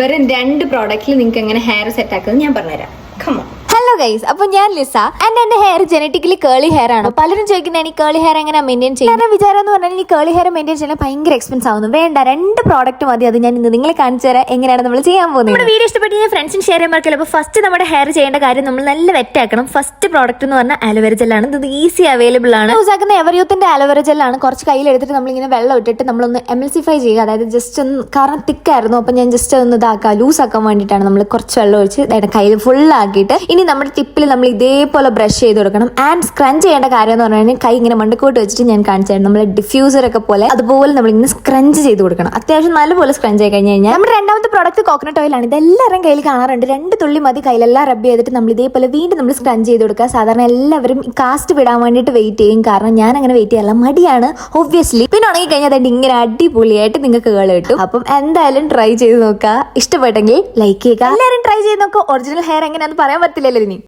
വെറും 2 പ്രോഡക്റ്റിൽ നിങ്ങൾക്ക് എങ്ങനെ ഹെയർ സെറ്റ് ആക്കുന്നത് ഞാൻ പറഞ്ഞുതരാം. കമോൺ. ഹലോ ഗൈസ്, അപ്പൊ ഞാൻ ലിസ. എന്റെ ഹെയർ ജനറ്റിക്കലി കേളി ഹെയർ ആണ്. പലരും ചോദിക്കുന്നത് ഈ കേളി ഹെയർ എങ്ങനെ മെയിൻറ്റെയിൻ ചെയ്യും. കാരണം വിചാരം എന്ന് പറഞ്ഞാൽ ഈ കേളി ഹെയർ മെയിൻറ്റെയിൻ ചെയ്യാൻ ഭയങ്കര എക്സ്പെൻസ് ആവുന്നു. വേണ്ട, 2 പ്രോഡക്റ്റ് മതി. അത് ഞാൻ ഇന്ന് നിങ്ങളെ കാണിച്ചു തരാം എങ്ങനെയാണ് നമ്മൾ ചെയ്യാൻ പോകുന്നത്. നമ്മുടെ വീഡിയോ ഇഷ്ടപ്പെട്ട് ഞാൻ ഫ്രണ്ട്സിന് ഷെയർ ചെയ്യാൻ മറക്കില്ല. അപ്പോൾ ഫസ്റ്റ് നമ്മുടെ ഹെയർ ചെയ്യേണ്ട കാര്യം നമ്മൾ നല്ല വെറ്റാക്കണം. ഫസ്റ്റ് പ്രോഡക്റ്റ് എന്ന് പറഞ്ഞാൽ അലോവേര ജെല്ലാണ്. ഇത് ഈസി അവൈലബിൾ ആണ്. യൂസ് ആക്കുന്ന എവർയൂത്തിന്റെ അലോവേര ജെല്ലാണ്. കുറച്ച് കയ്യിലെടുത്തിട്ട് നമ്മളിങ്ങനെ വെള്ളം ഇട്ടിട്ട് നമ്മളൊന്ന് എമൽസിഫൈ ചെയ്യുക. അതായത് ജസ്റ്റ് ഒന്ന്, കാരണം തിക്കായിരുന്നു, അപ്പം ഞാൻ ജസ്റ്റ് ഒന്ന് ഇതാക്കാം, ലൂസ് ആക്കാൻ വേണ്ടിയിട്ടാണ് നമ്മൾ കുറച്ച് വെള്ളം ഒഴിച്ച് കയ്യിൽ ഫുള്ളാക്കിയിട്ട് ഇനി നമ്മുടെ ടിപ്പിൽ നമ്മൾ ഇതേപോലെ ബ്രഷ് ചെയ്ത് കൊടുക്കണം. ആൻഡ് സ്ക്രഞ്ച് ചെയ്യേണ്ട കാര്യം എന്ന് പറഞ്ഞാൽ കൈ ഇങ്ങനെ മണ്ടക്കോട്ട് വെച്ചിട്ട് ഞാൻ കാണിച്ചായിരുന്നു. നമ്മൾ ഡിഫ്യൂസർ ഒക്കെ പോലെ അതുപോലെ നമ്മളിങ്ങനെ സ്ക്രഞ്ച് ചെയ്ത് കൊടുക്കണം. അത്യാവശ്യം നല്ലപോലെ സ്ക്രഞ്ച് ആയി കഴിഞ്ഞ് കഴിഞ്ഞാൽ നമ്മുടെ രണ്ടാമത്തെ പ്രോഡക്റ്റ് കോക്കനട്ട് ഓയിൽ ആണ്. ഇതെല്ലാവരും കയ്യിൽ കാണാറുണ്ട്. 2 തുള്ളി മതി കയ്യിലെല്ലാം റബ്ബ് ചെയ്തിട്ട് നമ്മൾ ഇതേപോലെ വീണ്ടും നമ്മൾ സ്ക്രഞ്ച് ചെയ്ത് കൊടുക്കുക. സാധാരണ എല്ലാവരും കാസ്റ്റ് വിടാൻ വേണ്ടിയിട്ട് വെയിറ്റ് ചെയ്യും. കാരണം ഞാൻ അങ്ങനെ വെയിറ്റ് ചെയ്യാറില്ല, മടിയാണ് ഒബ്വിയസ്ലി. പിന്നെ ഉണങ്ങി കഴിഞ്ഞാൽ അതുകൊണ്ട് ഇങ്ങനെ അടിപൊളിയായിട്ട് നിങ്ങൾക്ക് കേൾ കിട്ടും. അപ്പം എന്തായാലും ട്രൈ ചെയ്ത് നോക്കുക. ഇഷ്ടപ്പെട്ടെങ്കിൽ ലൈക്ക് ചെയ്യുക. എല്ലാവരും ട്രൈ ചെയ്ത് നോക്കുക. ഒറിജിനൽ ഹെയർ എങ്ങനെയാണെന്ന് പറയാൻ പറ്റില്ലല്ലോ ഇനി.